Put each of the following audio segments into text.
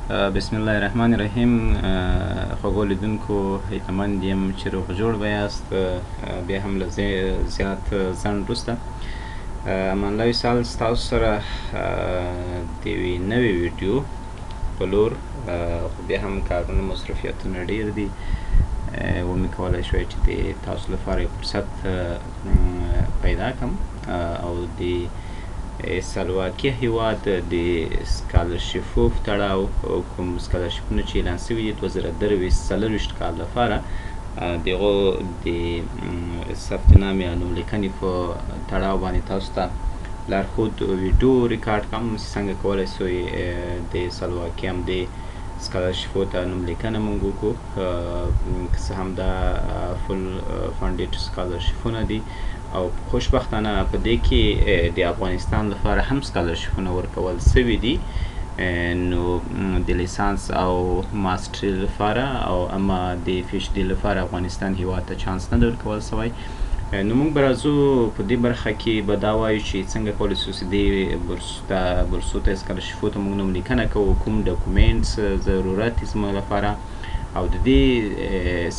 بسم الله الرحمن الرحیم. خوږو لیدونکو هیلهمند یم چې روغ جوړ به یاست. بیا هم له زیات ځنډ وروسته امان الله وصال ستاسو سره د یوې نوې ویډیو په لور، خو بیا هم کارونه مصروفیتونه ډېر دي، ومې کولی شوی چې د تاسو لپاره یو فرصت پیدا کړم او د سلواکیه هیواد د سکالرشیپو په تړاو کوم سکالرشیپونه چې اعلان شوي دي 2023 کال لپاره د هغو د ثبت نام یا نوملیکنې په تړاو باندې تاسو ته لارښود ویډیو ریکارډ کړم چې څنګه کولی شئ د سلواکیه هم د سکالرشیپو ته نوملیکنه موږ وکړو، که څه هم دا فل فانډیډ سکالرشیپونه دي او خوشبختانه په دې کې د افغانستان لپاره هم سکالرشیپونه ورکول شوي دي، نو د لیسانس او ماسټري لپاره او اما د پی ایچ ډي لپاره افغانستان هیواد ته چانس نه دی ورکول شوی. نو موږ به راځو په دې برخه کې به دا وایو چې څنګه کولی شو چې دې بورسو ته سکالرشیپو ته موږ نوملیکنه کوو، کوم ډاکومنټس ضرورت دي زموږ لپاره، او د دې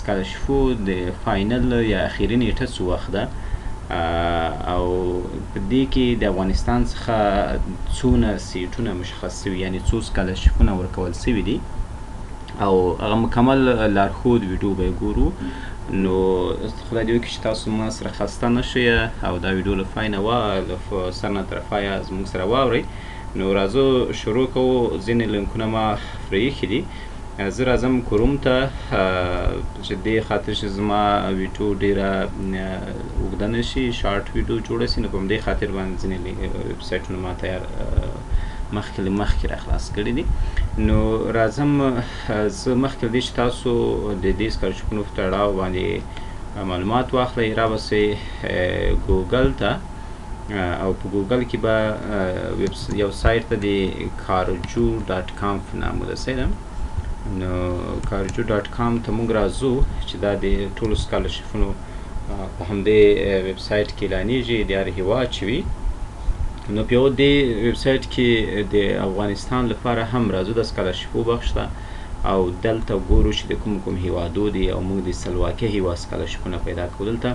سکالرشیپو د فاینل یا اخري نیټه څه وخت ده، او په دې کې د افغانستان څخه څونه سیټونه مشخص شوي، یعنې څو سکالرشیپونه ورکول شوي دي، او هغه مکمل لارښود ویډیو به یې ګورو. نو خدای دې وکړي چې تاسو ما سره خسته نه شئ او دا ویډیو له پای نه سر نه طرفه یا زموږ سره واورئ. نو راځو شروع کوو. ځینې لینکونه ما پرېښي دي، زه راځم کروم ته چې دې خاطر چې زما ویډیو ډېره اوږده نه شي، شارټ ویډیو جوړه شي، نو په همدې خاطر باندې ځینې ویبسایټونه ما تیار مخکې را خلاص کړي دي. نو راځم زه مخکې دې چې تاسو د دې سکالرشیپونو په تړاو باندې معلومات واخلئ، رابسئ ګوګل ته او په ګوګل کې به یو سایټ ته د کارجو.com په نامه ده سایت. نو کارجو.com ته موږ راځو چې دا د ټولو سکالرشیپونو په همدې ویبسایټ کې اعلانېږي، د هر هیواد چې وي. نو په یو دې ویبسایټ کې د افغانستان لپاره هم راځو د سکالرشیپو بخش ته، او دلته ګورو چې د کوم کوم هیوادو دي، او موږ د سلواکیه هیواد سکالرشیپونه پیدا کړو. دلته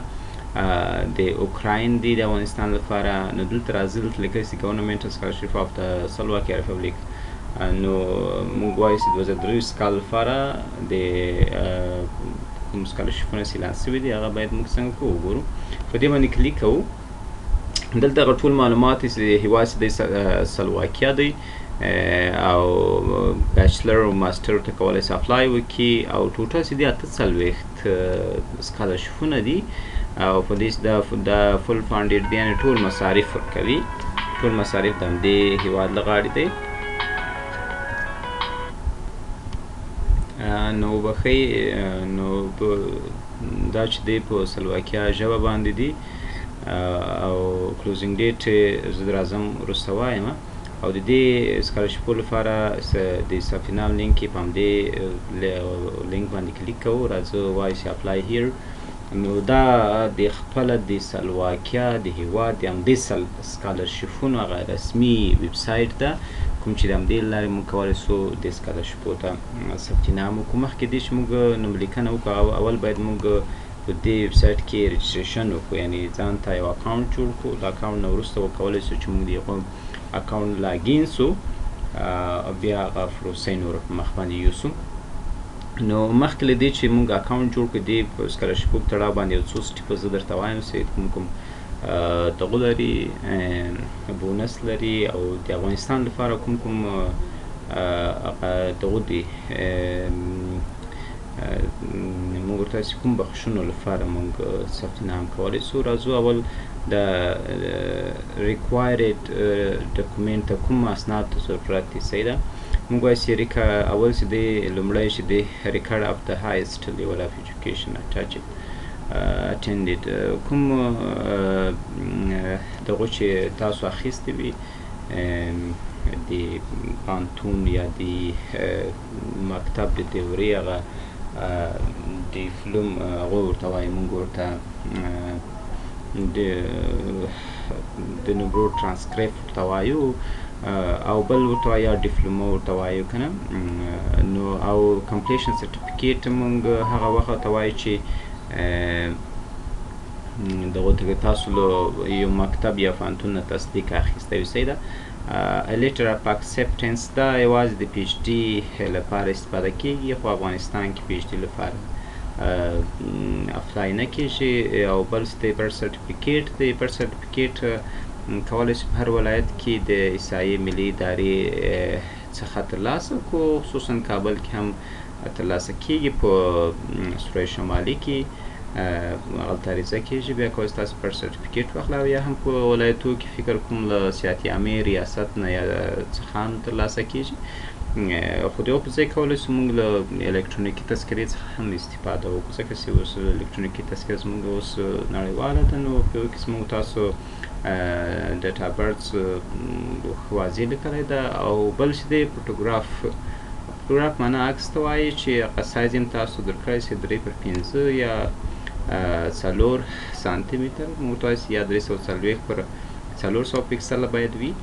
د اوکراین دی د افغانستان لپاره، نو دلته راځي، دلته لیکلی شي ګورنمنټل سکالرشیپ آف د سلواکیه ریپبلیک. نو موږ وایو چې 2023 کال لپاره د کوم سکالرشیپونه چې اعلان شوي دي هغه باید موږ څنګه کوو وګورو. په دې باندې کلیک کوو. دلته هغه ټول معلومات چې د هیواد چې دی سلواکیه دی، او بیچلر او ماسټر ته کولی شي اپلای وکړي، او ټوټل چې دی 48 سکالرشیپونه دي، او په دې چې دا فل فانډیډ دي، یعنې ټول مصارف ورکوي، ټول مصارف د همدې هیواد له غاړې دی. نو بخښئ، نو دا چې دی په سلواکیه ژبه باندې دي، او کلوزینګ ډیټ زه راځم وروسته وایم، او د دې سکالرشیپو لپاره د ثبت نام لینک په همدې لینک باندې کلیک کوو، راځو وایو چې اپلای هیر. نو دا د خپله د سلواکیه د هیواد د همدې سکالرشیپونو هغه رسمي ویبسایټ ده، کوم چې د همدې له لارې موږ کولی شو د سکالرشیپو ته ثبت نام وکړو. مخکې دې چې موږ نوملیکنه وکړو، اول باید موږ په دې ویبسایټ کې رجسټریشن وکړو، یعنې ځان ته یو اکاونټ جوړ کړو. د اکاونټ نه وروسته وکولی شو چې موږ د هغه اکاونټ لاګین سو، بیا هغه پروسې نور په مخ باندې یوسو. نو مخکې له دې چې موږ اکاونټ جوړ کړو، دې په سکالرشیپو په تړاو باندې یو څو سټیپه زه درته وایم چې کوم دغه لري، بونس لري، او د افغانستان لپاره کوم دغه دي، موږ ورته چې کوم بخشونو لپاره موږ ثبت نام کولی شو. راځو اول د ریکوایرډ ډاکومنټ ته کوم اسناد ته ضرورت دي. صحیح ده. موږ وایو چې اول چې دی لومړی چې دی ریکارډ اف د هایست لیول اف ایجوکیشن attended، کوم دغه چې تاسو اخیستی وي، د پانتون یا د مکتب د دورې هغه ډیپلوم هغه ورته وایي، موږ ورته د نومرو ترانسکریپټ ورته وایو، او بل ورته وایي یا ډیپلوما ورته وایو که نه. نو او کمپلیشن سرټیفیکیټ موږ هغه وخت ته وایو چې دغه ته تاسو له یو مکتب یا پوهنتون نه تصدیق اخیستی اوسئ ده. لیټر اف اکسپټنس دا یوازې د پی ایچ ډي لپاره استفاده کیږي، خو افغانستان کې پی ایچ ډي لپاره اپلای نه کیږي. او بل د برث سرټیفیکیټ دی، برث سرټیفیکیټ کولی شي په هر ولایت کې د احصایې ملي ادارې څخه ترلاسه کړو، خصوصا کابل کې هم ترلاسه کیږي، په سوریه شمالي کې هغلته عریضه کیږي، بیا کولی تاسو برث سرټیفیکیټ واخلئ، او یا هم په ولایتو کې فکر کوم له سیاحت عامې ریاست نه یا څخه هم ترلاسه کیږي. خو د یو په ځای کولی شو موږ له الکترونیکي تذکرې څخه هم استفاده وکړو، ځکه چې اوس الکترونیکي تذکره زموږ اوس نړیواله ده، نو په یو کې زموږ تاسو ډیټا برث واضح لیکلی ده. او بل چې دی فوټوګراف، فوټوګراف معنا عکس ته وایي چې هغه سایز یې تاسو درکړی شي 3x5 یا 4 سانتي متر موږ ته یا 340 پر 400 پکسله باید وي.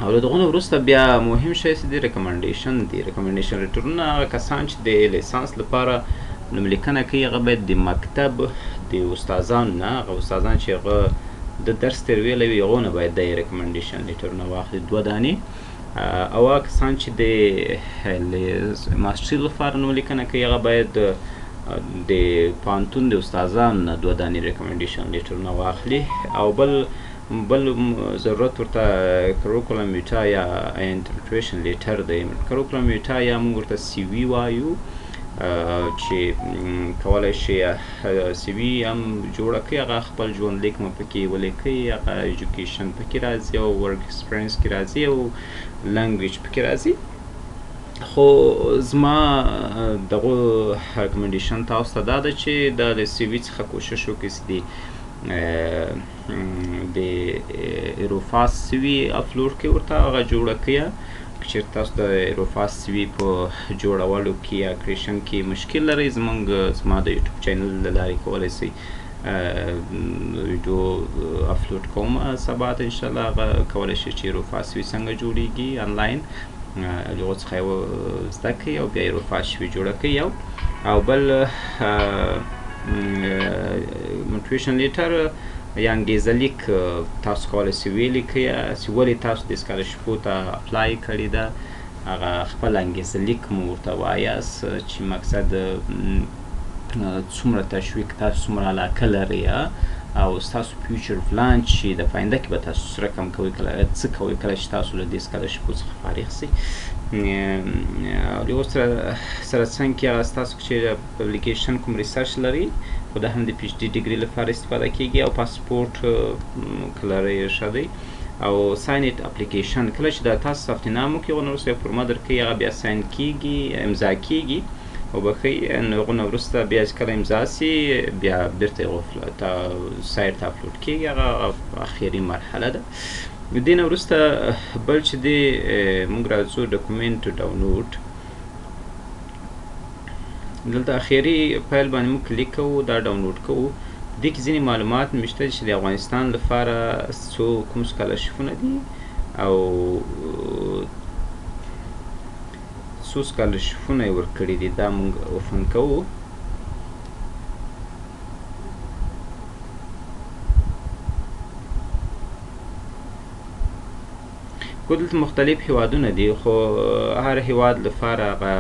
او له دغه نه وروسته بیا مهم شی چې دی ریکمنډیشن دی. ریکمنډیشن لیټرونه هغه کسان چې د لیسانس لپاره نوملیکنه کوي هغه باید د مکتب د استادانو نه، هغه استادان چې هغه د درس تیرویلی وي هغو نه باید د ریکمنډیشن لیټرونه واخلي 2 دانې. او هغه کسان چې د ماسټري لپاره نوملیکنه کوي هغه باید د پوهنتون د استادانو نه 2 دانې ریکمنډیشن لیټرونه واخلي. او بل ضرورت ورته کروکولم ویټا یا انټرپریټیشن لیټر دی. کروکولم ویټا یا موږ ورته سی وي وایو، چې کولی شي سی وي هم جوړه کړي، هغه خپل ژوندلیک مو پکې ولیکئ، هغه ایجوکیشن پکې راځي او ورک ایکسپیرینس کې راځي او لنګویج پکې راځي. خو زما دغه ریکمنډیشن تاسو ته دا ده چې د سی وي څخه کوشش وکړئ چې د ایروفاس سی وي اپلوډ کړئ، ورته هغه جوړه کړئ. که چېرته تاسو د ایروفاس سی وي په جوړولو کې یا کریشن کې مشکل لرئ، زما د یوټیوب چینل له لارې کولی شئ ویډیو اپلوډ کوم سبا ته انشاءالله. هغه کولی شئ چې ایروفاس سی وي څنګه جوړیږي آنلاین له هغو څخه یې زده کړئ او بیا ایروفاس سی وي جوړه کړئ. او بل موټیویشن لیټر یا انګیزه لیک تاسو کولی شئ ولیکئ چې ولې تاسو د سکالرشپو ته اپلای کړې ده، هغه خپل انګیزه لیک مو ورته وایاست چې مقصد څومره تشویق تاسو څومره علاقه لرئ او ستاسو فیوچر پلان چې د پاینده کې به تاسو سره کم کوئ، څه کوئ کله چې تاسو له دې سکالرشپو څخه فارغ شئ. او یو سره څنګه کې هغه ستاسو چې پبلیکیشن کوم ریسرچ لري، خو دا هم د پی ایچ ډي ډیګري لپاره استفاده کیږي. او پاسپورټ که لرئ ښه دی. او ساینټ اپلیکیشن کله چې دا تاسو ثبت نام وکړئ هغه نه وروسته یو فورمه درکوي، هغه بیا ساین کیږي، امضا کیږي او بخښئ. هغو نه وروسته بیا چې کله امضا سي بیا بیرته هغو سایټ ته اپلوډ کیږي، هغه اخري مرحله ده. د دې نه وروسته بل چې دی موږ راځو ډاکومنټ ډاونلوډ. دلته اخري فایل باندې موږ کلیک کوو، دا ډاونلوډ کوو. دې کې ځینې معلومات مشته چې د افغانستان لپاره کوم سکالرشپونه دي او څو سکالرشپونه یې ورکړي دي، دا موږ اوپن کوو. خو دلته مختلف هیوادونه دي، خو هر هیواد لپاره هغه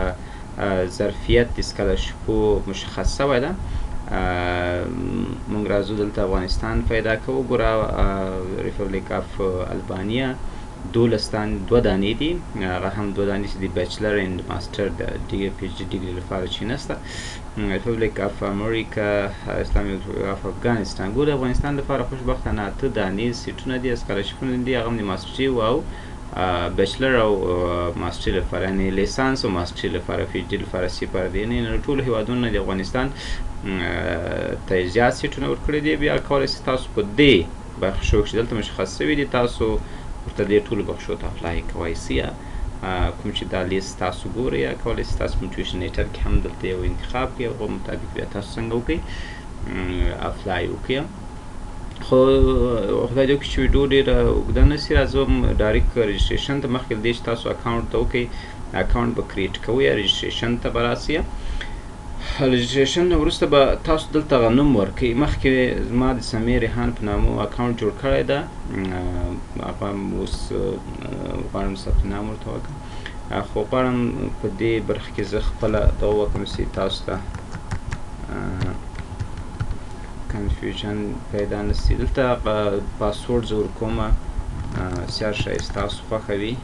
ظرفیت د سکالرشپو مشخص شوی ده. موږ راځو دلته افغانستان پیدا کوو. ګوره ریپبلیک اف البانیا 2 دانې دي، هغه هم 2 دانې چې د بیچلر اینډ ماسټر د پی ایچ ډي ډیګري لپاره چې نشته. ریپبلیک اف امریکا، اسلامي اف افغانستان. ګوره افغانستان لپاره خوشبختانه 8 دانې سیټونه دي، سکالرشپونه دي، هغه هم د ماسټري او بیچلر او ماسټري لپاره، یعنې لیسانس او ماسټري لپاره، پی ایچ ډي لپاره 0 دي. یعنې ټولو هیوادونو د افغانستان ته زیات سیټونه ورکړي دي. بیا کولی شئ تاسو په دې بخشو چې دلته مشخص شوي دي تاسو ورته دې ټولو بخشو ته اپلای کولی شئ. کوم چې دا لیست تاسو ګورئ، یا کولی شئ تاسو موټیویشن لیټر کې هم دلته یو انتخاب کړئ، هغو مطابق بیا تاسو څنګه وکړئ اپلای وکړئ. خو خدای دې وکړي چې ویډیو ډېره اوږده نه سي راځم ډایرکټ رجسټریشن ته مخکې له دې چې تاسو اکاونټ ته وکړئ اکاونټ به کریټ کوئ یا رجسټریشن ته به راسئ رجسټریشن نه وروسته به تاسو دلته هغه نوم ورکوئ مخکې زما د سمیر ریحان په نامه اکاونټ جوړ کړی ده هغه اوس غواړم ثبت نام ورته وکړم خو غواړم په دې برخه کې زه خپله دغه وکړم چې تاسو ته کنفیوژن پیدا نه سي دلته پاسورډ زه ورکومه چې هر شی ستاسو خوښه وي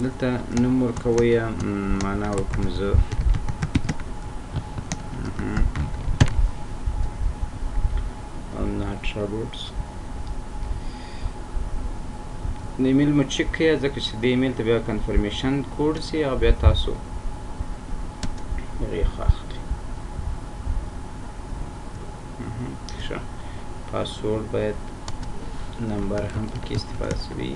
دلته نوم ورکوئ یا معنا ورکوم زه not robots د ایمیل مو چک کړئ ځکه چې د ایمیل ته بیا کنفرمیشن کوډ سي او بیا تاسو هغې ښه اخلئ ښه پاسورډ باید نمبر هم پکې استفاده شوي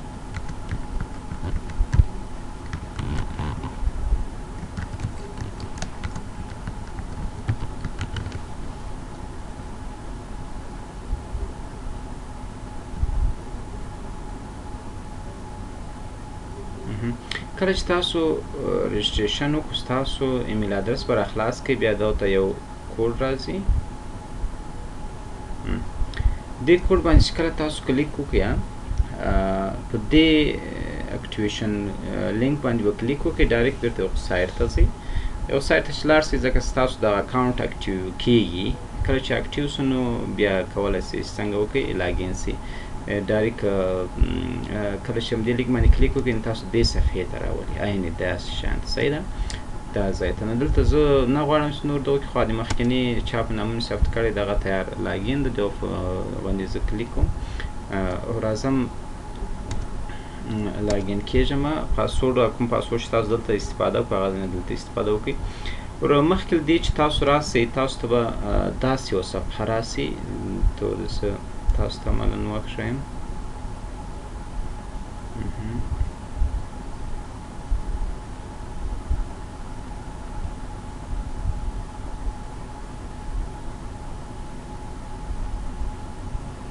کله چې تاسو رجسټریشن وکړو ستاسو ایمیل ادرس به راخلاص کړئ بیا دغه ته یو کوډ راځي دې کوډ باندې چې کله تاسو کلیک وکړئ په دې اکټیویشن لینک باندې به کلیک وکړئ ډایرکټ بیرته سایټ ته ځئ یو سایټ ته چې لاړ شئ ځکه ستاسو دغه اکاونټ اکټیو کیږي کله چې اکټیو سو نو بیا کولی شئ څنګه وکړئ لاګین شئ ډایرکټ کله چې همدې لیک باندې کلیک وکړئ نو تاسو دې صفحې ته راولي عین داسې شانته صحیح ده دا ځای ته نو دلته زه نه غواړم چې نور دغه کې خو د مخکیني چا په نامه مې ثبت کړی دغه تیار لاګین د دغه باندې زه کلیک کوم او راځم لاګین کېږم پاسورډ کوم پاسورډ چې تاسو دلته استفاده وکړئ هغه نه دلته استفاده وکړئ ور مخکې له دې چې تاسو راسئ تاسو ته به داسې یو صفحه راسي تاسو ته عملاً وښیم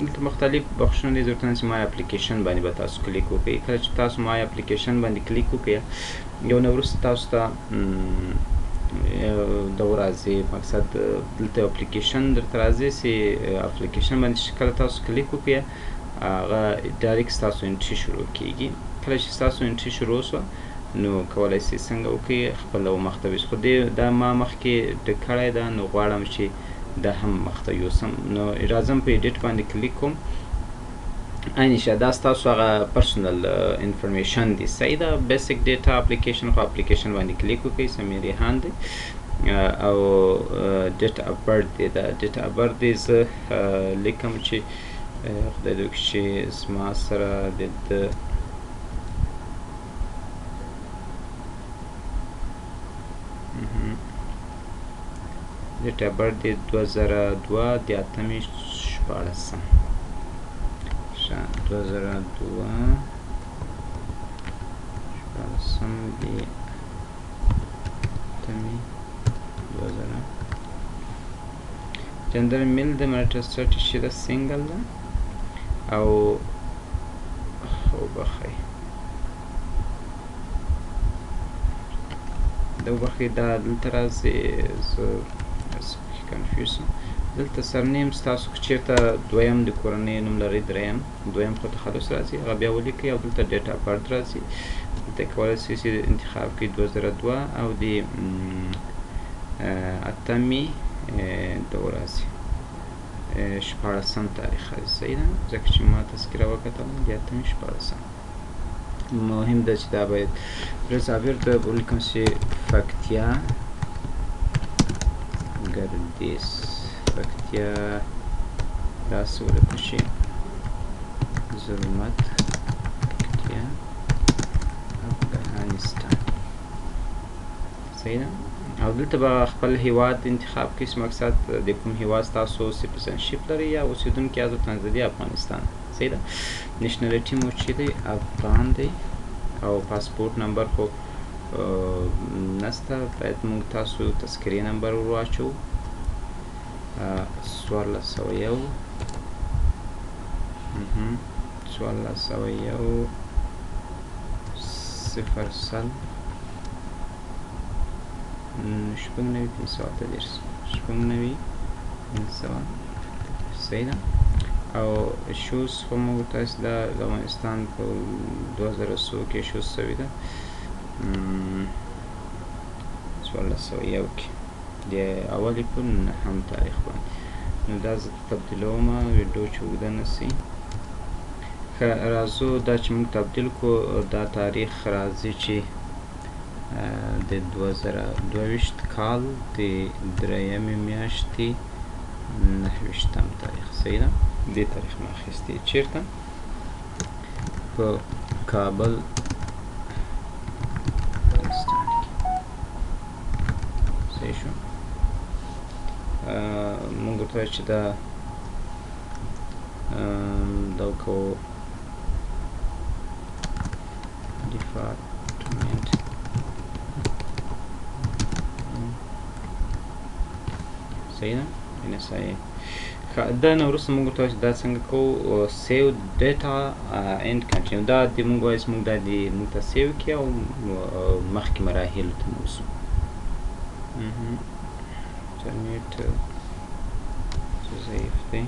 دلته مختلف بخشونه دي ضرورت نه چې مای اپلیکیشن باندې به تاسو کلیک وکړئ کله چې تاسو مای اپلیکیشن باندې کلیک وکړئ یو نه وروسته تاسو ته دغه راځي مقصد دلته اپلیکیشن درته راځي چې اپلیکیشن باندې چې کله تاسو کلیک وکړئ هغه ډایرکټ ستاسو انټري شروع کیږي کله چې ستاسو انټري شروع شوه نو کولی شئ څنګه وکړئ خپله مخته ویس خو دا ما مخکې ډک کړی ده نو غواړم چې دا هم مخته یوسم نو راځم په ایډیټ باندې کلیک کوم عین شه دا ستاسو هغه پرسنل انفرمیشن دی صحیح ده بیسیک ډیټا اپلیکیشن خو اپلیکیشن باندې کلیک وکړئ سمیر ریحان دی او ډیټ اف برث دی دا ډیټ اف برث دی زه لیکم چې خدای دې وکړي چې زما سره د ډیټ اف برث دی 2002 د اتمې شپاړسم 2002 شپاړسم د اتمې 2000 جندر میل د مارټر سټریټ د سنگل ده او وبخښئ د وبخښئ دا دلته راځي زه کنفیوز دلته سرنیم ستاسو که چېرته دویم د کورنۍ نوم لرئ دویم خو تخلص راځي هغه بیا ولیکئ او دلته ډیټ اف برث راځي دلته کولی شئ چې انتخاب کړئ 2002 او د اتمې دغه راځي شپاړسم تاریخ راځي صحیح ده ځکه چې ما تذکره وکتله د اتمې شپاړسم مهم ده چې دا باید رضاویر ده ولیکم چې فکتیا ګردیز فکتیا داسې ولیکل شي ظلمت فکتیا افغانستان صحیح ده او دلته به خپل هیواد انتخاب کړئ چې مقصد د کوم هیواد ستاسو سټیزنشپ لري یا اوسېدونکي یاست د تنزیلي افغانستان. صحیح ده. نیشنلټي مو چې دی افغان دی او پاسپورټ نمبر خو نسته، باید موږ تاسو تذکرې نمبر ور واچوو 1401 1401 0 شپږ نوي 538 شپږ نوي 500. صحیح ده. او شوز خو موږ تاسو د افغانستان په 2000 کې شوز سوي ده 1401 کې د اولې په 9 تاریخ باندې. نو دا زه تبدیلوم ویډیو چې اوږده نه سي. ښه راځو دا چې موږ تبدیل کړو دا تاریخ راځي چې د 2022 کال د 3 میاشتې 9 تاریخ. صحیح ده. دې تاریخ مې اخیستی چیرته په کابل افغانستان کې. صحیح شو. مونږ ورته چې دا وکړو ډیپارټمنټ صحیح ده. NSIA. دا نه وروسته موږ ورته دا څنګه کوو سیو ډیټا اینډ کنټینیو. دا د موږ وایي چې موږ دا د موږ ته سیو کړي او مخکې مراحلو ته موځو. انټرنیټ ضعیف دی.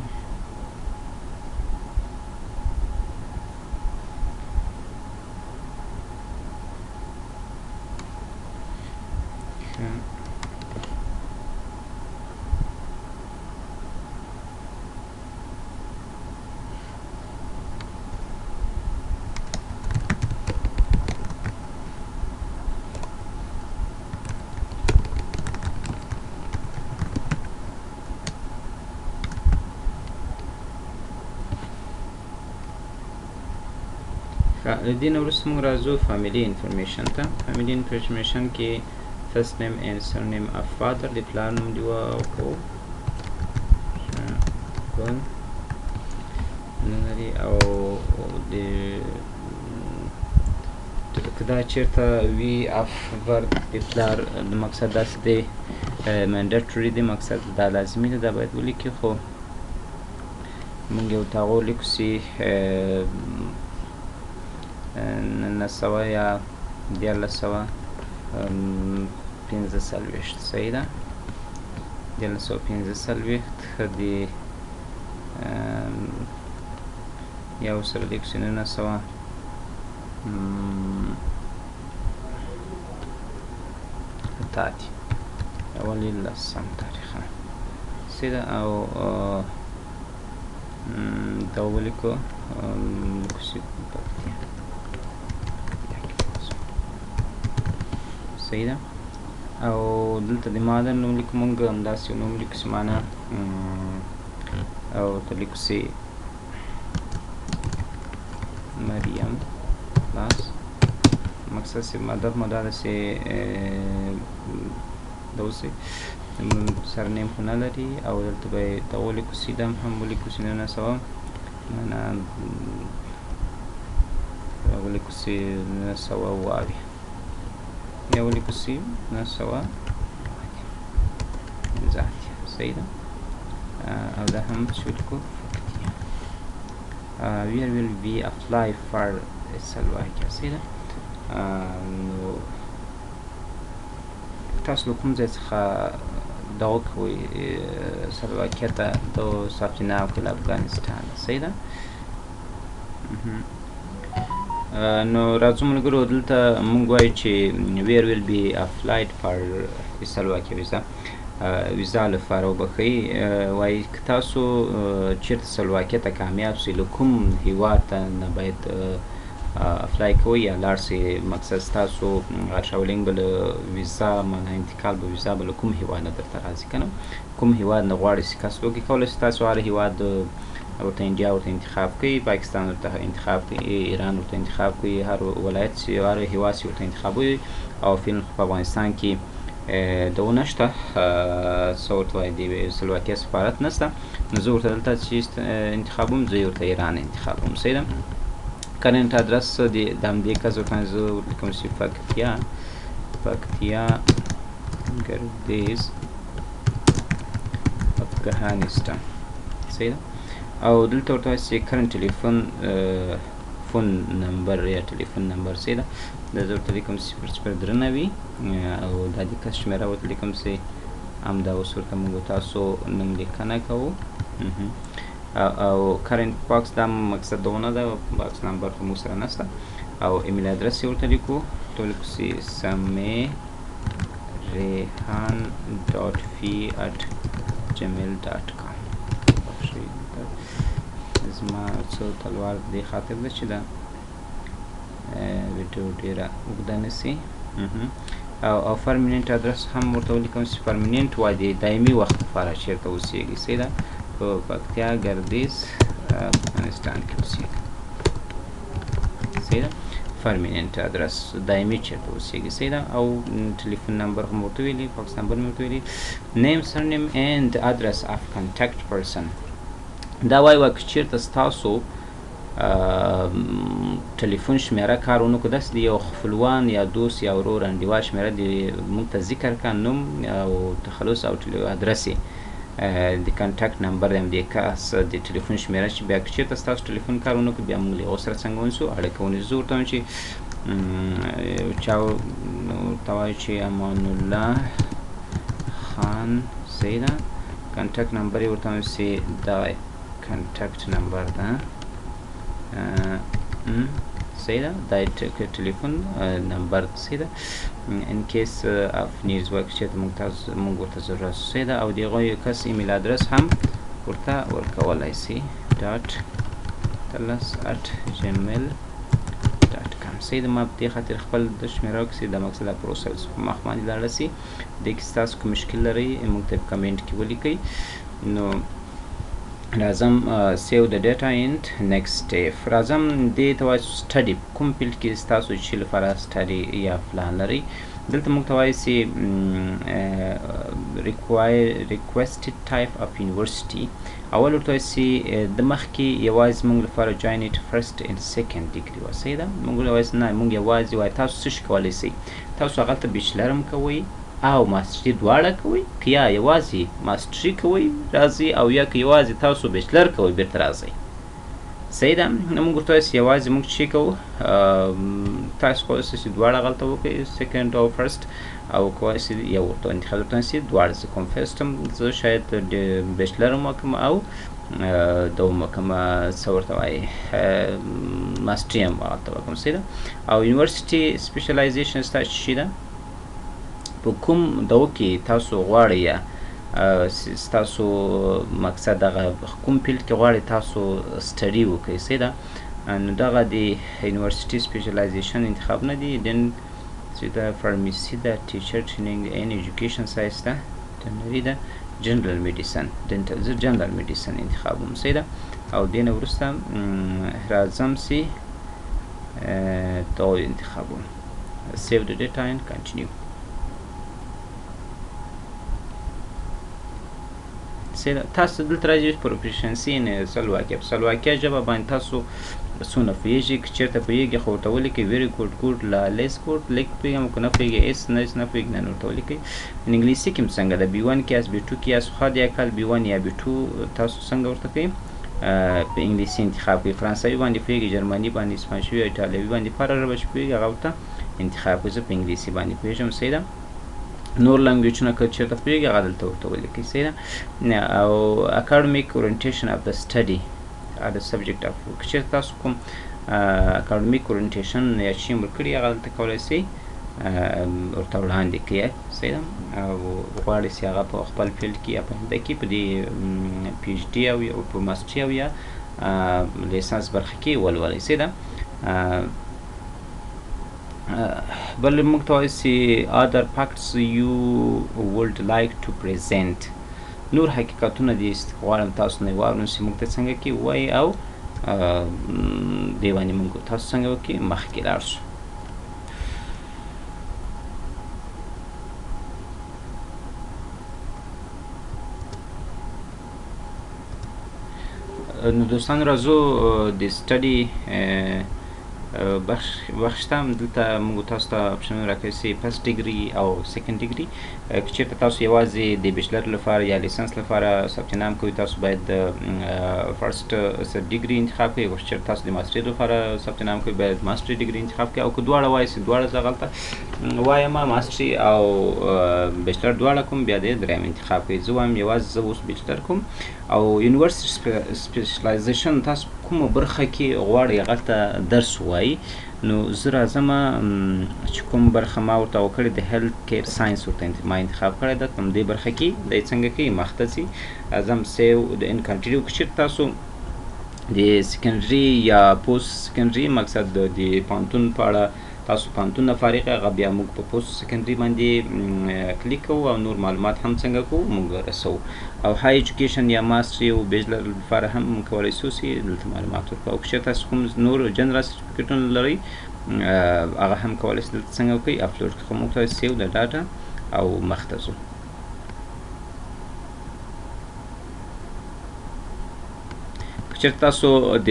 د دې نه وروسته موږ راځو فامیلي انفارمیشن ته. فامیلي انفارمیشن کې فرست نیم اینډ سرنیم اف فادر د پلار نوم دې وکړو نه لري. او د که دا چېرته وي اف ورد د پلار د مقصد داسې دی منډیټري دی، مقصد دا لازمي ده، دا باید ولیکي. خو موږ یو ته هغه ولیکو چې 1900 یا 1945. صحیح ده. 1945 د یا ورسره لیکو چې 1900 تاتي اولې 10 تاریخ. صحیح ده. او دا ولیکو صحیح ده. او دلته د مادر نوم لیکو موږ همداسې یو نوم لیکو چې معنا او ورته لیکو چې مریم بس. مقصد چې هدف مو دا ده چې دا اوسې سرنیم خو نه لري. او دلته به یې دا ولیکو چې دا هم ولیکو چې 1900 معنا ولیکو چې 1900 یا ولیکو چې 1900 ذاتي. صحیح ده. او دا هم چې ولیکو where will we apply for سلواکیه. صحیح ده. نو تاسو له کوم ځای څخه دغه کوئ سلواکیه ته د ثبتنام کوئ له افغانستان. صحیح ده. نو راځو ملګرو دلته موږ وایو چې where will be applied for سلواکیه ویزا لپاره وبښئ. وایي که تاسو چېرته سلواکیه ته کامیاب سئ له کوم هیواد ته نه باید اپلای کوئ یا لاړ سئ. مقصد ستاسو ټراولینګ به له ویزا معنا انتقال به ویزا به له کوم هیواد نه درته راځي که نه، کوم هیواد نه غواړئ چې کسب وکړئ. کولی شئ تاسو هر هیواد ورته انډیا ورته انتخاب کړئ، پاکستان ورته انتخاب کړئ، ایران ورته انتخاب کړئ، هر ولایت چې هر هیواد چې ورته انتخاب وي. او فعلا په افغانستان کې دونه شته څه ورته وایي د سلواکیه سفارت نشته نو زه ورته دلته چې انتخابوم زه ورته ایران انتخابوم صحیح ده کرنټ ادرس د همدې کس ورته زه لیکم چې فکتیا ګردیز افغانستان صحیح ده او دلته ورته وایي چې کرنټ ټلیفون فون نمبر یا ټلیفون نمبر صحیح ده دا زه ورته لیکم 093 او دا د کس شمېره ورته لیکم چې همدا اوس ورته موږ تاسو نوملیکنه کوو او کرنټ باکس دا مقصد دونه ده باکس نمبر خو موږ سره نشته او ایمیل ادرس یې ورته لیکو ورته لیکو چې سمې ریحان ډاټ فی ات جمیل ډاټ کام زما څو تلوار دې خاطر ده چې دا ویډیو ډیره اوږده نسي او پرمننټ ادرس هم ورته ولیکم چې پرمننټ وایي د دایمي وخت لپاره چېرته اوسېږي صحیح ده په پکتیا ګردیز افغانستان کې اوسېږي صحیح ده پرمننټ ادرس دایمي چېرته اوسېږي صحیح ده او ټلیفون نمبر هم ورته ویلي فاکس نمبر مې ورته ویلي نیم سرنیم اینډ ادرس اف کنټیکټ پرسن دا وایي که چېرته ستاسو ټلیفون شمیره کار ونه کړو داسې د یو خپلوان یا دوست یا ورور انډیوال شمیره د موږ ته ذکر کړه نوم او تخلص او ادرس یې د کنټیکټ نمبر د همدې کس د ټلیفون شمیره چې بیا که چېرته ستاسو ټلیفون کار ونه کړو بیا موږ له هغو سره څنګه ونیسو اړیکه ونیسو زه ورته وایم چې چا ورته وایي چې امان الله خان صحیح ده کنټیکټ نمبر یې ورته وایم چې دغه کنټیکټ نمبر ده صحیح ده دا ټلیفون نمبر صحیح ده ان کیس اف نیډز وای که چېرته موږ ورته ضرورت صحیح ده او د هغوی کس ایمیل ادرس هم ورته ورکولی سي .tls@gmail.com صحیح ده ما په دې خاطر خپل د شمېره وکړي دا مقصد دا پروسه په مخ باندې لاړه سي دې کې ستاسو کوم مشکل لرئ موږ ته په کمنټ کې ولیکئ نو راځم سیو د ډیټا اینډ نیکسټ سټیپ راځم دې ته وایي سټډي کوم فیلډ کې ستاسو چې لپاره سټډي یا پلان لرئ دلته موږ ته وایي چې ریکویسټډ ټایپ اف یونیورسټي اول ورته وایي چې د مخکې یوازې موږ لپاره جوین اټ فرست اینډ سیکنډ ډیګري وه صحیح ده موږ وایي نه موږ یوازې وایي تاسو څه شي کولی شئ تاسو هغلته بیچلر هم کوئ او ماسټري دواړه کوئ که یا یوازې ماسټري کوئ راځئ او یا که یوازې تاسو بیچلر کوئ بیرته راځئ صحیح ده نو موږ ورته وایو چې یوازې موږ چې کوو تاسو کولی شئ چې دواړه هغلته وکړئ سیکنډ او فرست او کولی شئ یو ورته انتخاب ورته ونیسئ دواړه زه کوم فرست هم زه شاید بیچلر هم وکړم او دوم وکړم څه ورته وایي ماسټري هم هغلته وکړم صحیح ده او یونیورسټي سپیشلایزیشن ستا څه شي ده په کوم دو کې تاسو غواړئ یا ستاسو مقصد دغه کوم فیلډ کې غواړئ تاسو سټډي وکړئ صحیح ده نو دغه د یونیورسټي سپیشلایزیشن انتخابونه دي دن چې د فارمیسي ده ټیچر ټریننګ ان ایجوکیشن ساینس ده ډنري ده جنرال میډیسن ډنټل زه جنرال میډیسن انتخابوم صحیح ده او دې نه وروسته راځم چې دا انتخابوم سیو د ډیټا اینډ کنټینیو تاسو دلته راځئ پروفیشنسي ان سلواکیه په سلواکیه ژبه باندې تاسو څونه پوهېږئ که چېرته پوهېږئ خو ورته ولیکئ ویري ګوډ ګوډ لیس ګوډ لیک پوهېږم که نه پوهېږئ ایس نه پوهېږئ نه ورته ولیکئ انګلیسي کې هم څنګه ده B1 کې یاست B2 کې یاست خوا دې کال B1 یا B2 تاسو څنګه ورته کوئ په انګلیسي انتخاب کوئ فرانسوي باندې پوهېږئ جرمني باندې اسپانشوي ایټالوي باندې په هره ژبه چې پوهېږئ هغه ورته انتخاب کوئ زه په انګلیسي باندې پوهېږم صحیح ده نور لنګویجونه که چېرته پوهېږي هغه دلته ورته ولیکئ صحیح ده او اکاډمیک اورینټیشن اف د سټډي د سبجیکټ اف که چېرته تاسو کوم اکاډمیک اورینټیشن یا چې ورکړي هغه دلته کولی شئ ورته وړاندې کړئ صحیح ده او غواړئ چې هغه په خپل فیلډ کې یا په همده کې په دې پی ایچ ډي او په ماسټري او یا لیسانس برخه کې ولولئ صحیح ده بل موږ ته وایي چې other facts you would like to present نور حقیقتونه دي غواړم تاسو نه واورم چې موږ ته څنګه کې وایي او دې باندې موږ تاسو څنګه وکړي مخکې لاړ شو نو دوستان راځو د سټډي بخش ته دلته موږ تاسو ته اپشنونه راکوي چې فرست ډیګري او سیکنډ ډیګري که چېرته تاسو یوازې د بیچلر لپاره یا لیسنس لپاره ثبت نام کوئ تاسو باید فرست ډیګري انتخاب کړئ او که چېرته تاسو د ماسټري لپاره ثبت نام کوئ باید ماسټري ډیګري انتخاب کړئ او که دواړه وایي چې دواړه زه غلطه وایم ماسټري او بیچلر دواړه کوم بیا د دریم انتخاب کړئ زه وایم یوازې زه اوس بیچلر کوم او یونیورسټي سپیشلایزیشن تاسو کومه برخه کې غواړئ هغه ته درس ووایي نو زه راځم چې کوم برخه ما ورته وکړې د هیلث کیر ساینس ورته ما انتخاب کړې ده کوم دې برخه کې دی څنګه کوي مخته ځي ځم سیو د ان کنټینیو که چېرته تاسو د سیکنډري یا پوسټ سیکنډري مقصد د پوهنتون په اړه تاسو پوهنتون نه فارغ هغه بیا موږ په پوسټ سیکنډري باندې کلیک کوو او نور معلومات هم څنګه کوو موږ رسوو او های ایجوکیشن یا ماسټري او بیچلر لپاره هم موږ کولی شو چې دلته معلومات ورکړو او که چېرته تاسو کوم نور جنرال سرټیفیکټونه لرئ هغه هم کولی شئ دلته څنګه وکړئ اپلوډ کړئ خو موږ ته سیو د ډاټا او مخته ځو چېرته تاسو د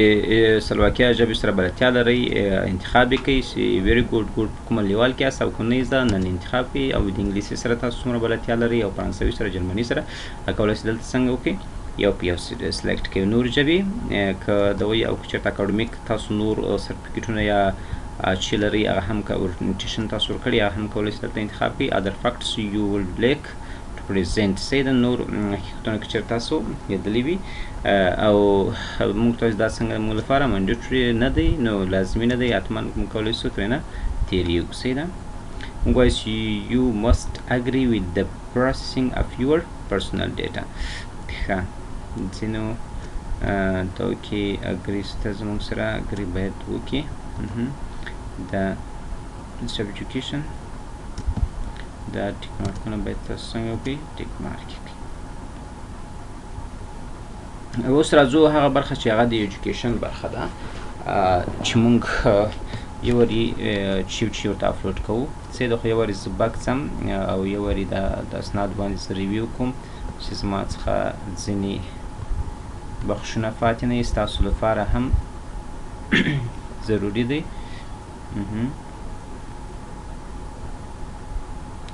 سلواکیه ژبې سره بلدتیا لرئ انتخاب یې کوئ چې ویری ګوډ په کومه لیول کې یاست او که نه یې زده نن انتخاب کوئ او د انګلیسي سره تاسو څومره بلدتیا لرئ او فرانسوي سره جرمني سره کولی شئ دلته څنګه وکړئ یو په یو سلیکټ کوئ نور ژبې که د وایي او که چېرته اکاډمیک تاسو نور سرټیفیکټونه یا چې لرئ هغه هم که اورینټیشن تاسو ورکړي هغه هم کولی شئ دلته انتخاب کړئ ادر فیکټس یو ول لیک پریزنټ سي د نور حقیقتونه که چېرته تاسو لیدلي وي او موږ تاسو دا څنګه موږ لپاره منډیټري نه دی نو لازمي نه دی حتما موږ کولی شو ترېنه تېرېږو صحیح ده موږ وایو چې یو مسټ اګري وذ د پروسیسینګ اف یور پرسنل ډیټا ښه ځینو ته وکړي اګري ته زموږ سره اګري باید وکړي د ایجوکیشن دا ټیک مارکونه باید تاسو څنګه وکړئ ټیک مارک کړئ اوس راځو هغه برخه چې هغه د ایجوکیشن برخه ده چې موږ یو واري چې ورته اپلوډ کوو څه د خو یو واري زه بک ځم او یو واري د اسناد باندې زه ریویو کوم چې زما څخه ځینې بخشونه پاتې نه وي ستاسو لپاره هم ضروري دی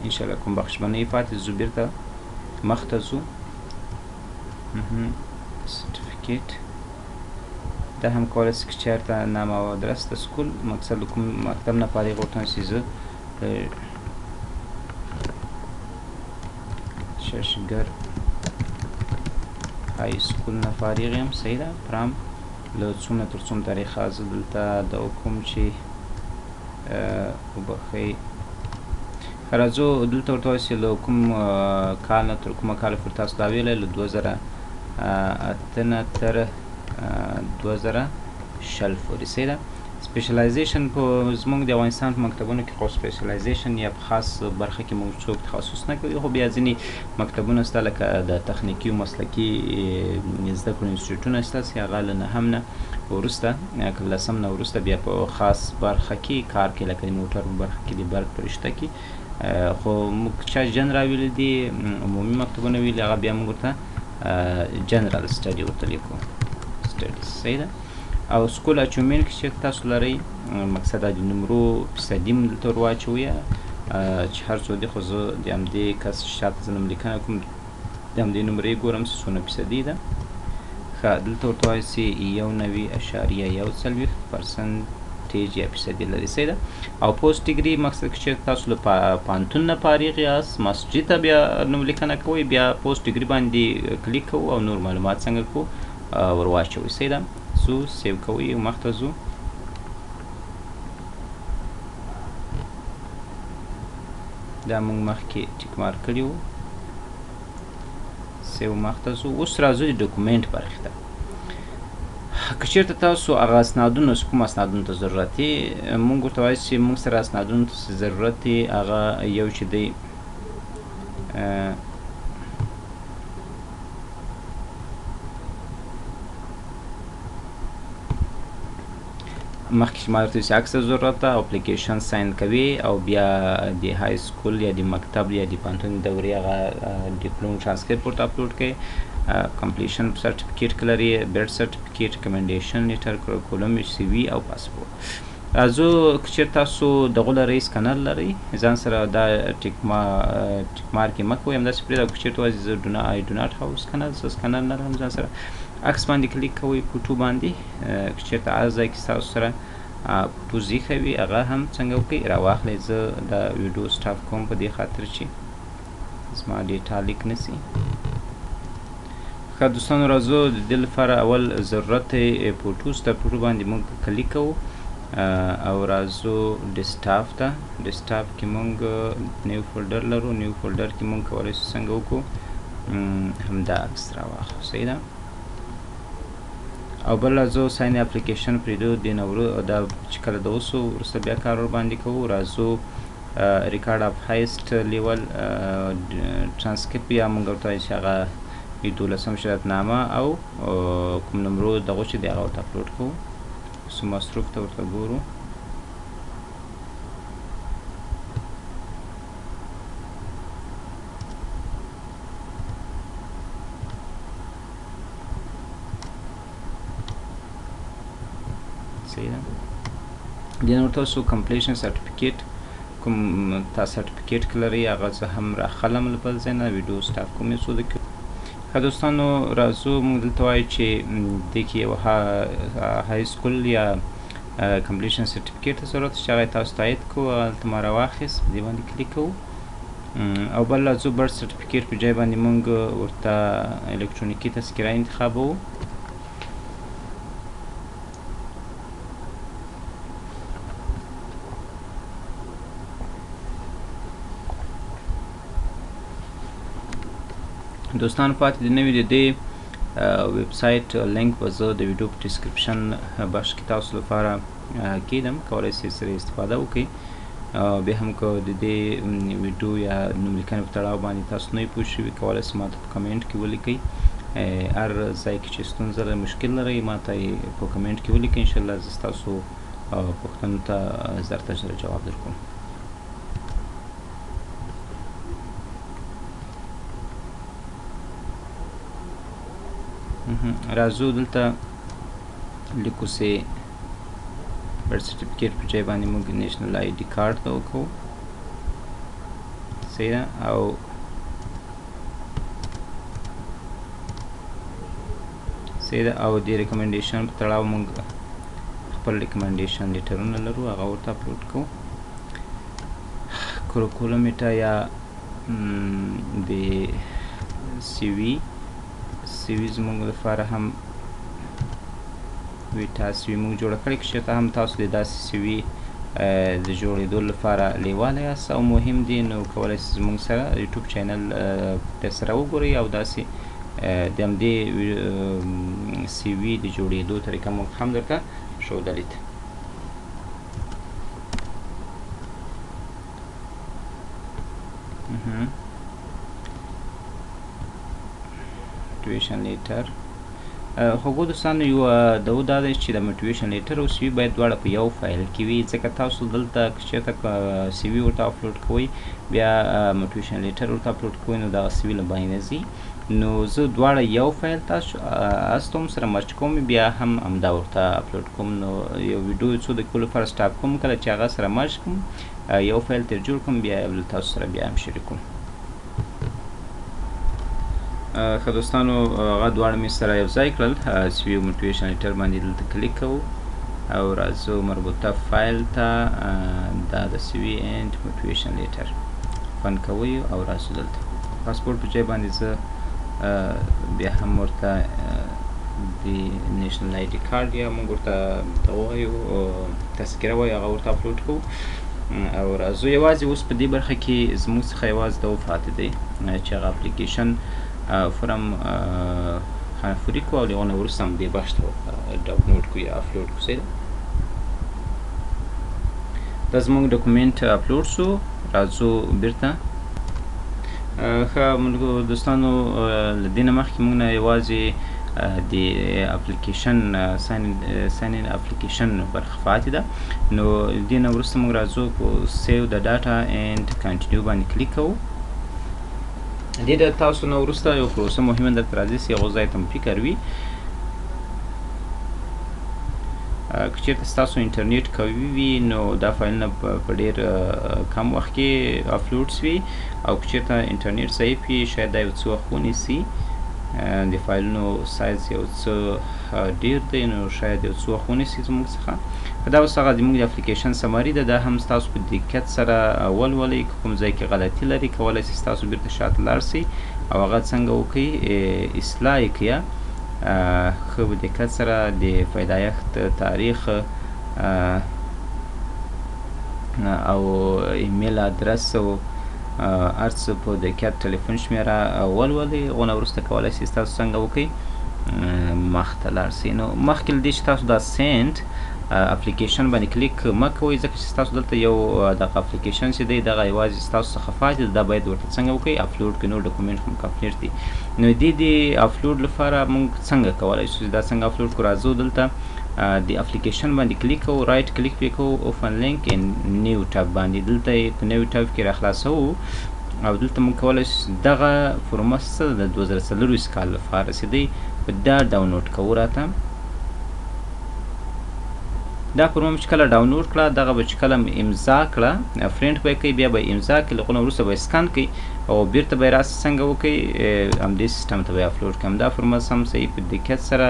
انشاءالله کوم بخش به نه وي پاتې ځو بېرته مخته ځو سرټیفیکیټ دا هم کولی شي که چېرته نام او ادرس د سکول مقصد د کوم مکتب نه فارغ ورته چې زه ششګر های سکول نه فارغ یم صحیح ده پرام له څومره تر څوم تاریخه زه دلته دا وکړم چې وبښئ راځو دلته ورته وایي چې له کوم کال نه تر کومه کاله پورې تاسو دا ویلی له 2008 نه تر 2020 پورې صحیح ده سپیشلایزیشن په زموږ د افغانستان په مکتبونو کې خو سپیشلایزیشن یا په خاص برخه کې موږ څوک تخصص نه کوي خو بیا ځینې مکتبونه شته لکه د تخنیکي او مسلکي زده کړو انسټیټیوټونه شته چې هغه له نهم نه وروسته که لسم نه وروسته بیا په خاص برخه کې کار کوي لکه د موټر په برخه کې د برق په رشته کې خو موږ چا جنرال ویلي دي عمومي مکتبونه ویلي هغه بیا موږ ورته جنرال سټډي ورته لیکو سټډي صحیح ده او سکول اچومنټ کې چې تاسو لرئ مقصد د نومرو فیصدي م دلته ور واچوئ چې هر څو دي خو زه د همدې کس شاته زه نوملیکنه کوم د همدې نمرې ګورم چې څونه فیصدي ده ښه دلته ورته وایي چې 91.40% یا فیصدي لري صحیح ده او پوسټ ډیګري مقصد کې چې تاسو له پوهنتون نه فارغ یاست ماسټري ته بیا نوملیکنه کوئ بیا پوسټ ډیګري باندې کلیک کوو او نور معلومات څنګه کوو ور واچوئ صحیح ده ځو سیو کوئ او مخته ځو دا موږ مخکې ټیک مارک کړي وو سیو مخته ځو اوس راځو د ډاکومنټ برخې ته که چېرته تاسو هغه اسنادونه کوم اسنادونو ته ضرورت یې موږ ورته وایو چې موږ سره اسنادونو ته ضرورت یې هغه یو چې دی مخکې ما ورته چې عکس ضرورت ده اپلیکیشن ساین کوي او بیا د های سکول یا د مکتب یا د پوهنتون دورې هغه ډیپلوم ټرانسکریپټ ورته اپلوډ کوي کمپلیشن سرټیفیکیټ کې لري، برث سرټیفیکیټ، ریکمنډیشن لیټر، کورکولم، سی وي او پاسپورټ. راځو که چېرې تاسو دغه لرئ، سکنر لرئ، ځان سره دا ټیک مارک یې مه کوئ، همداسې پرېږدئ. او که چېرته وایي زه آی ډو ناټ هاو سکنر، زه سکنر نه لرم، ځان سره عکس باندې کلیک کوئ، فوټو باندې. که چېرته هر ځای کې ستاسو سره فوټو زیښه وي هغه هم څنګه وکړئ راواخلئ. زه دا ویډیو سټاپ کوم په دې خاطر چې زما ډیټا لیک نه سي. ښه دوستانو، راځو د دې لپاره اول ضرورت دی فوټو. د فوټو باندې موږ کلیک کوو او راځو ډیسکټاپ ته. ډیسکټاپ کې موږ نیو فولډر لرو. نیو فولډر کې موږ کولی شو څنګه وکړو، همدا عکس راواخلو. صحیح ده. او بل راځو ساین اپلیکیشن پرېږدو. دنورو دا چې کله د اوسو وروسته بیا کار ورباندې کوو. راځو ریکارډ اف هایسټ لیول ټرانسکریپټ، یا موږ ورته وایو چې هغه 12 شرطنامه او کوم نمرو دغه چې دی هغه ورته اپلوډ کوو. سو مصروف ته ورته ګورو. صحیح ده. دې نه ورته سو کمپلیشن سرټیفیکیټ، کوم تاسو سرټیفیکیټ کې لرئ هغه زه هم راخلم له بل ځای نه. ویډیو سټاپ کوم یو څو دقیقې. ښه دوستانو، راځو موږ دلته وایو چې دې کې یو های سکول یا کمپلیشن سرټیفیکیټ ته ضرورت چې هغه تاسو تایید کوو. هلته ما راواخیست، په دې باندې کلیک کوو. او بل راځو برث سرټیفیکیټ په ځای باندې موږ ورته الکترونیکي تذکره انتخابوو. دوستانو پاتې د نوي د دې ویب سایټ لینک به زه د ویډیو په ډسکرپشن بخش کې تاسو لپاره کیدم، کولی شئ سره استفاده وکړئ. بیا هم که د دې ویډیو یا نوملیکنې په تړاو باندې تاسو نه پوه شوي کولی شئ ماته په کمنټ کې ولیکئ. هر ځای کې چې ستونزه لرئ، مشکل لرئ، ماته یې په کمنټ کې ولیکئ. انشاءالله زه ستاسو پوښتنو ته زر ته زر جواب درکوم. راځو دلته لیکو سي برث سرټیفیکیټ په ځای باندې موږ نیشنل آی ډي کارډ ته وکړو. صحیح ده. او صحیح ده. او د ریکمنډیشن په تړاو موږ خپل ریکمنډیشن لیټرونه لرو، هغه ورته اپلوډ کوو. کورکولم یا د سی وي زموږ لپاره هم ویټا سی وي موږ جوړه کړې. که چېرته هم تاسو د داسې سی وي د جوړېدو لپاره لیواله یاست او مهم دي، نو کولی شئ زموږ سره یوټیوب چینل درسره وګورئ او داسې د همدې سی وي د جوړېدو طریقه موږ هم درته ښودلې ده. موټیویشن لیټر. خو دوستانو یو دا دی چې د موټیویشن لیټر او سی وي باید دواړه په یو فایل کې وي، ځکه تاسو دلته که چېرته سی وي ورته اپلوډ کوئ بیا موټیویشن لیټر ورته اپلوډ کوئ نو دغه سی وي له بینه ځي. نو زه دواړه یو فایل تاسو هم سره مرچ کوم، بیا هم همدا ورته اپلوډ کوم. نو یو ویډیو څو دقیقو لپاره سټاپ کوم، کله چې هغه سره مرچ کوم یو فایل ترې جوړ کوم، بیا یې تاسو سره بیا هم شریکوم. ښه دوستانو، هغه دواړه مې سره یو ځای کړل. سی وي او موټیویشن لیټر باندې دلته کلیک کوو او راځو مربوطه فایل ته، دا د سی وي اینډ موټیویشن لیټر فن کوئ او راځو دلته پاسپورټ په ځای باندې زه بیا هم ورته د نیشنل آی ډي کارډ یا موږ ورته دغه وایو تذکره وایو هغه ورته اپلوډ کوو. او راځو یوازې اوس په دې برخه کې زموږ څخه یوازې دا پاتې دی چې هغه اپلیکیشن فرم خانفوري کو او له هغه وروسته هم دې بخش ته ډاونلوډ کړو یا اپلوډ کړو. صحیح ده. دا زموږ ډاکومنټ اپلوډ شو. راځو بیرته. ښه دوستانو، له دې نه مخکې موږ نه یوازې د اپلیکیشن ساین ان اپلیکیشن برخه پاتې ده. نو دې نه وروسته موږ راځو په سیو د ډاټا اینډ کنټینیو باندې کلیک کوو دې د تاسو نه وروسته یو پروسه مهمه درته راځي چې هغو ځای ته مو فکر وي. که چېرته ستاسو انټرنیټ قوي وي نو دا فایلونه په ډېر کم وخت کې اپلوډ شوي، او که چېرته انټرنیټ ضعیف وي شاید دا یو څه وخت ونیسي. د فایلونو سایز یو څه ډېر دی نو شاید یو څه وخت ونیسي زموږ څخه. که دا اوس هغه زموږ د اپلیکیشن سمري ده، دا هم ستاسو په دقت سره ولولئ. که کوم ځای کې غلطي لري کولی شئ ستاسو بیرته شاته لاړ شئ او هغه څنګه وکړئ اصلاح یې کړئ ښه په دقت سره. د پیدایښت تاریخ او ایمیل ادرس او هر څه په دقت، ټلیفون شمېره ولولئ. هغو نه وروسته کولی شئ ستاسو څنګه وکړئ مخ ته لاړ شئ. نو مخکې له دې چې تاسو دا سینډ اپلیکیشن باندې کلیک مه کوئ، ځکه چې ستاسو دلته یو دغه اپلیکیشن چې دی دغه یوازې ستاسو څخه پاتې ده، دا باید ورته څنګه وکړئ اپلوډ کړئ. نور ډاکومنټ هم کمپلیټ دي. نو دې د اپلوډ لپاره موږ څنګه کولی شو چې دا څنګه اپلوډ کړو؟ راځو دلته د اپلیکیشن باندې کلیک کوو، رایټ کلیک پرې کوو، اوپن لینک ان نیو ټاب باندې، دلته یې په نیو ټاب کې راخلاصوو او دلته موږ کولی شو دغه فورمه څه د 2024 کال لپاره چې دی په دا ډاونلوډ کوو. راته دا فورمه چې کله ډاونلوډ کړه دغه به چې کله امضا کړه پرنټ به یې کوئ، بیا به یې امضا کړئ، له هغو نه وروسته به یې سکان کړئ او بیرته به یې راسه څنګه وکړئ همدې سیسټم ته به یې اپلوډ کړئ. همدا فورمه هم صحیح په دقت سره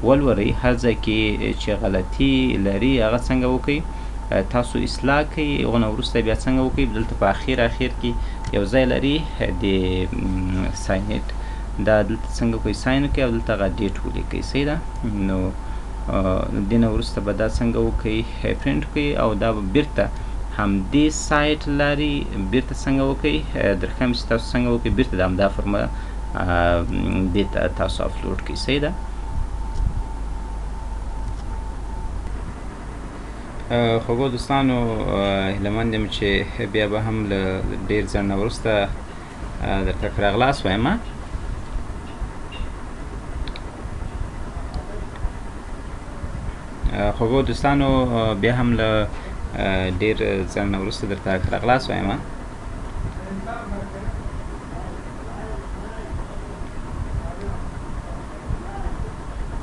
ولولئ. هر ځای کې چې غلطي لري هغه څنګه وکړئ تاسو اصلاح کړئ. هغو نه وروسته بیا څنګه وکړئ دلته په اخر کې یو ځای لري د سایټ، دا دلته څنګه وکړئ ساین وکړئ او دلته هغه ډیټ ولیکئ. صحیح ده؟ نو دې نه وروسته به دا څنګه وکړئ پرنټ کړئ او دا به بیرته همدې سایټ لري، بیرته څنګه وکړئ درښیم چې تاسو څنګه وکړئ بیرته د همدا فورمه دې ته تاسو اپلوډ کړئ. صحیح ده؟ خوږو دوستانو هیلهمند یم چې بیا به هم له ډېر ځنډ نه وروسته درته ښه راغلاست وایم. خوږو دوستانو بیا هم له ډېر ځنډ نه وروسته درته ښه راغلاست وایم.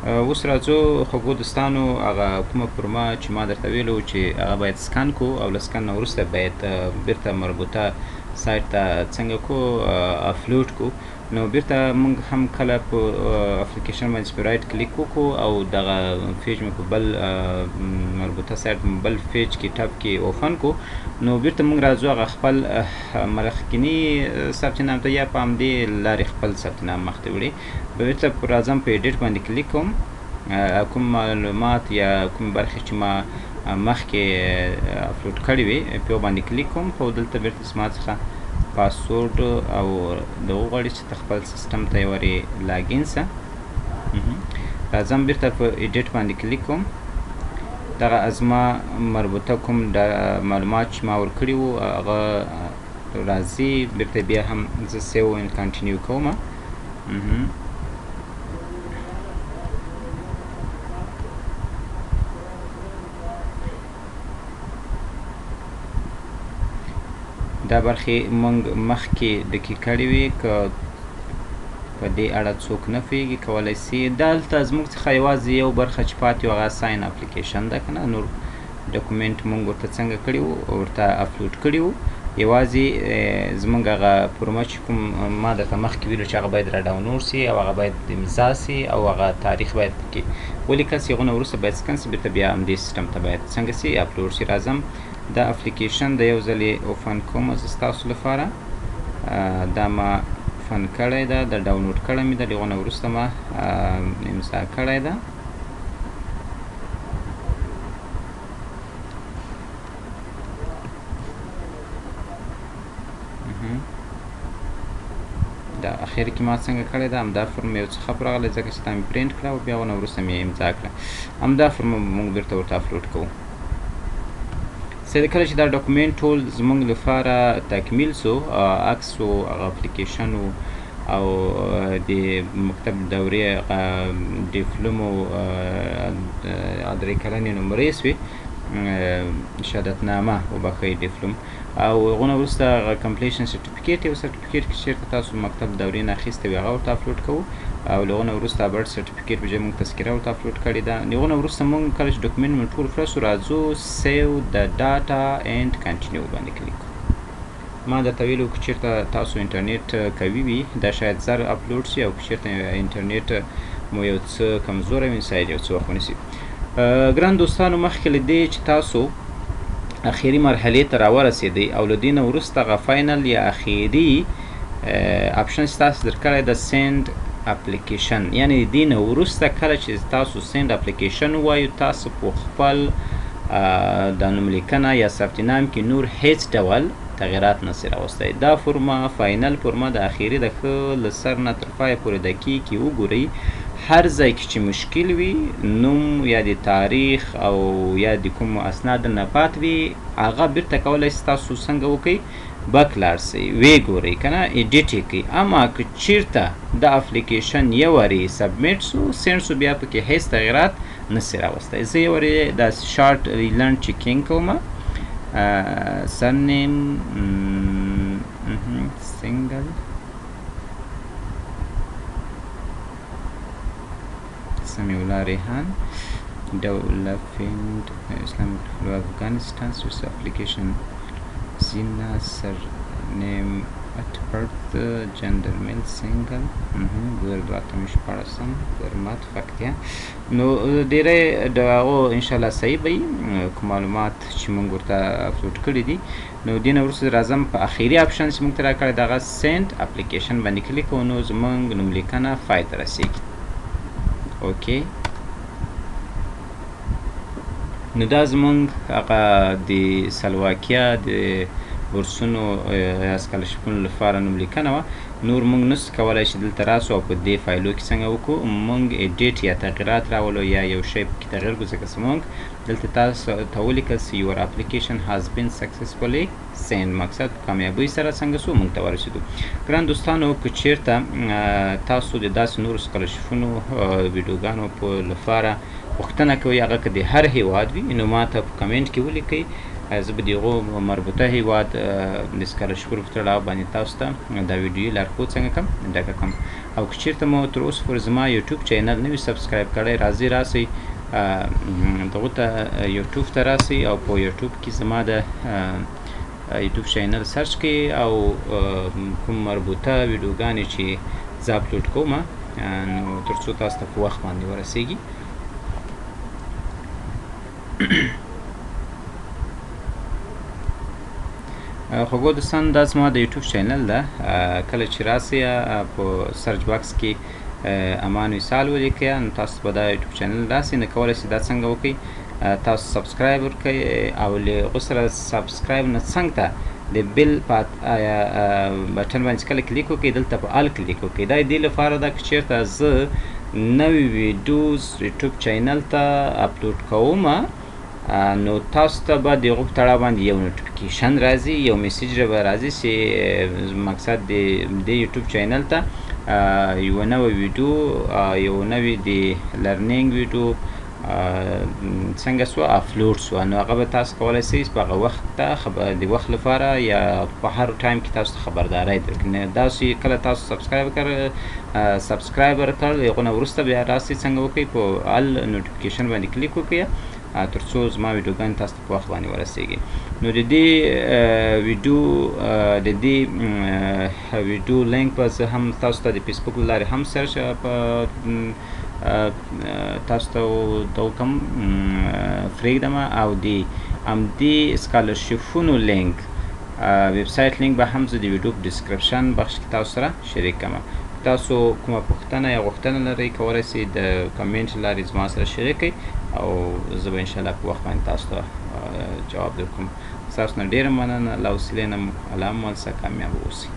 اوس راځو خوږو دوستانو هغه کومه فورمه چې ما درته ویلو چې هغه باید سکن کړو او له سکن نه وروسته باید بیرته مربوطه سایټ ته څنګه کړو اپلوډ کړو. نو بیرته موږ هم کله په اپلیکیشن باندې په رایټ کلیک وکړو او دغه پیج مې په بل مربوطه سایټ بل پیج کې ټاب کې اوپن کړو، نو بیرته موږ راځو هغه خپل مخکني ثبت نام ته یا په همدې لارې خپل ثبت نام مخ ته وړي. بیرته راځم په ایډیټ باندې کلیک کوم، کوم معلومات یا کوم برخې چې ما مخکې اپلوډ کړي وي په یو باندې کلیک کوم، خو دلته بیرته زما څخه پاسورډ او دغه غواړي چې ته خپل سیسټم ته یې ورې لاګین سه. راځم بیرته په ایډیټ باندې کلیک کوم، دغه زما مربوطه کوم د معلومات چې ما ورکړي وو هغه راځي، بیرته بیا هم زه سیو اینډ کنټینیو کوم. دا برخې موږ مخکې ډکې کړې وې، که په دې اړه څوک نه پوهېږي کولی سي دلته زموږ څخه یوازې یو برخه چې پاتې وه هغه ساین اپلیکیشن ده که نه، نور ډاکومنټ موږ ورته څنګه کړي وو ورته اپلوډ کړي وو، یوازې زموږ هغه فورمه چې کوم ما درته مخکې ویلو چې هغه باید را ډاونلوډ سي او هغه باید امضا سي او هغه تاریخ باید پکې ولیکل سي، هغو نه وروسته باید سکن سي، بیرته بیا همدې سیسټم ته باید څنګه سي اپلوډ سي. راځم دا اپلیکیشن د یو ځلې اوپن کوم زه ستاسو لپاره، دا ما اوپن کړی ده، د ډاونلوډ کړی مې ده، د هغو نه وروسته ما امضا کړی ده. دا اخر کې ما څنګه کړی ده همدا فرم یو څه خپ راغلی ځکه چې دا مې پرنټ کړه او بیا هغو نه وروسته مې امضا کړه، همدا فرم موږ بیرته ورته اپلوډ کوو. کله چې دا ډاکومنټ ټول زموږ لپاره تکمیل سو، عکس و هغه اپلیکیشن و او د مکتب دورې ډیپلوم و درې کلنې نمرې سوې، شهادتنامه وبښئ ډیپلوم، او هغونه وروسته هغه کمپلیشن سرټیفیکیټ یو سرټیفیکیټ کې چېرته تاسو مکتب دورې نه اخیستی وي هغه ورته اپلوډ کوو او له هغه نه وروسته برډ سرټیفیکیټ په ځای موږ تذکره ورته اپلوډ کړې ده د هغه نه وروسته موږ کله چې ډاکومنټ مو ټول کړه سو راځو سیو د ډاټا اینډ کنټینیو باندې کلیک ما درته ویلي وو که چېرته تاسو انټرنیټ قوي وي دا شاید زر اپلوډ شي او که چېرته انټرنیټ مو یو څه کمزوری وي سایت یو څه وخت ونیسي ګران دوستانو مخکې له دې چې تاسو اخیری مرحلې ته راورسېدئ او له دې نه وروسته هغه فاینل یا اخیري اپشن چې تاسو درکړی د سینډ اپلیکیشن یعنې د دې نه وروسته کله چې تاسو سینډ اپلیکیشن ووایو تاسو په خپل د نوملیکنه یا ثبت نام کې نور هیڅ ډول تغییرات نسي راوستی دا فرمه فاینل فرمه د اخیري د ښه له سر نه تر پایه پورې دقیق کې وګورئ هر ځای کې چې مشکل وي نوم یا د تاریخ او یا د کوم اسناد نه پات وي هغه بیرته کولی شي تاسو څنګه وکئ بک لاړ سئ ویې ګورئ که نه ایډیټ یې کړئ اما که چیرته د اپلیکیشن یو وارې سبمیټ سو سینډ سو بیا پکې هیڅ تغییرات نسي راوستی زه یو وارې داسې شارټ ریلنډ چیکینګ کومه سرنیم سنګل سمیع الله ریحان developing Islamic Afghanistan Swiss application Zina surname at birth gender male single 2018 ګرمات فکتیا نو ډیری د هغو انشاءالله صحیح به وي کوم معلومات چې موږ ورته اپلوډ کړي دي نو دې نه وروسته راځم په اخري اپشن چې موږ ته راکړی د هغه سینډ اپلیکیشن باندې کلیک کوو نو زموږ نوملیکنه فایل ته رسیږي اوکې نو دا زموږ هغه د سلواکیه د بورسونو یا سکالرشپونو لپاره نوملیکنه وه نور موږ نسو کولی چې دلته راسو او په دې فایلو کې څنګه وکړو موږ ایډیټ یا تغییرات راولو یا یو شی پکې تغییر کړو ځکه چې موږ دلته تاسو ته ولیکل چې یور اپلیکیشن هاز بین سکسسفولي سینډ مقصد په کامیابۍ سره څنګه سو موږ ته ورسېدو ګران دوستانو که چېرته تاسو د داسې نورو سکالرشپونو ویډیوګانو په لپاره پوښتنه کوئ هغه که د هر هیواد وي نو ما ته په کمنټ کې ولیکئ زه به د هغو مربوطه هیواد د سکالرشپونو په تړاو باندې تاسو ته دا ویډیو لارښود څنګه کړم ډکه کړم او که چېرته مو تر اوسه پورې زما یوټیوب چینل نه وي سبسکرایب کړی راځئ راسئ دغو ته یوټیوب ته راسئ او په یوټیوب کې زما د یوټیوب چینل سرچ کړئ او کوم مربوطه ویډیوګانې چې زه اپلوډ کوم نو تر څو تاسو ته په وخت باندې ورسیږي خوږو دوستانو دا زما د یوټیوب چینل ده کله چې راسئ په سرچ باکس کې امان وصال ولیکئ نو تاسو به دا یوټیوب چینل راسئ نو کولی شئ دا څنګه وکئ تاسو سبسکرایب ورکئ او له هغو سره سبسکرایب نه څنګ ته د بیل بټن باندې کله کلیک وکئ دلته په آل کلیک وکئ دا دې لپاره ده که چېرته زه نوې ویډیوز یوټیوب چینل ته اپلوډ کوم نو تاسو ته به د هغو په تړاو باندې یو نوټیفیکیشن راځي یو میسیج به راځي چې مقصد د یوټیوب چینل ته یوه نوې ویډیو یو نوې د لرنینګ ویډیو څنګه سوه اپلوډ سوه نو هغه به تاسو کولی شئ په هغه وخت ته د وخت لپاره یا په هر ټایم کې تاسو ته خبرداری درکړي داسې کله تاسو سبسکرایب ورکړل د هغو نه وروسته بیا راسئ څنګه وکړئ په آل نوټیفیکیشن باندې کلیک وکړئ تر څو زما ویډیوګانې تاسو ته په وخت باندې ورسیږي نو د دې ویډیو لینک به زه هم تاسو ته د فیسبوک له لارې هم سرچ تاسو ته وکړم پرېږدم او د همدې سکالرشپونو لینک ویب سایټ لینک به هم زه د ویډیو په ډسکرپشن بخش کې تاسو سره شریک کړم تاسو کومه پوښتنه یا غوښتنه لرئ کولی شئ د کمنټ له لارې زما سره شریک کړئ او زه به انشاءالله په وخت باندې تاسو ته جواب درکړم ستاسو نه ډېره مننه له حوصلې نه الله مو څخه کامیابه اوسئ